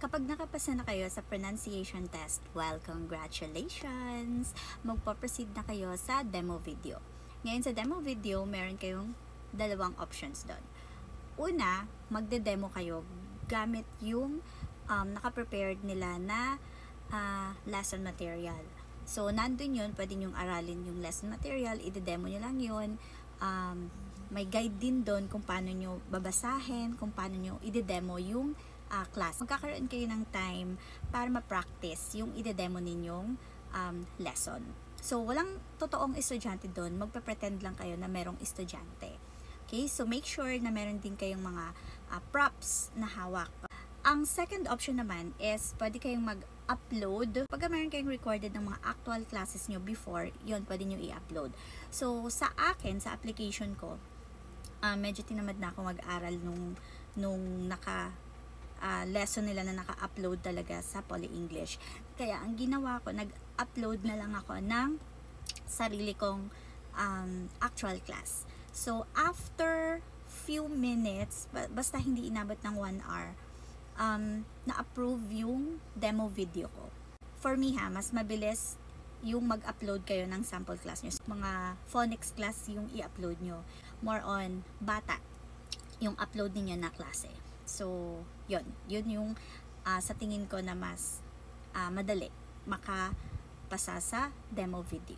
Kapag nakapasa na kayo sa pronunciation test, well, congratulations! Magpo-proceed na kayo sa demo video. Ngayon sa demo video, meron kayong dalawang options doon. Una, magde-demo kayo gamit yung naka-prepared nila na lesson material. So, nandun yun, pwede nyong aralin yung lesson material, ide-demo nyo lang yun. May guide din doon kung paano nyo babasahin, kung paano nyo ide-demo yung class. Magkakaroon kayo ng time para ma-practice yung ide-demo ninyong lesson. So, walang totoong estudyante doon. Magpe-pretend lang kayo na merong estudyante. Okay? So, make sure na meron din kayong mga props na hawak. Ang second option naman is pwede kayong mag-upload. Pagka meron kayong recorded ng mga actual classes nyo before, yun, pwede nyo i-upload. So, sa akin, sa application ko, medyo tinamad na ako mag-aral nung lesson nila na naka-upload talaga sa Poly English. Kaya, ang ginawa ko, nag-upload na lang ako ng sarili kong actual class. So, after few minutes, basta hindi inabot ng 1 hour, na-approve yung demo video ko. For me mas mabilis yung mag-upload kayo ng sample class nyo. Mga phonics class yung i-upload nyo. More on bata yung upload niyo na klase. So, yun yung sa tingin ko na mas madali makapasa sa demo video.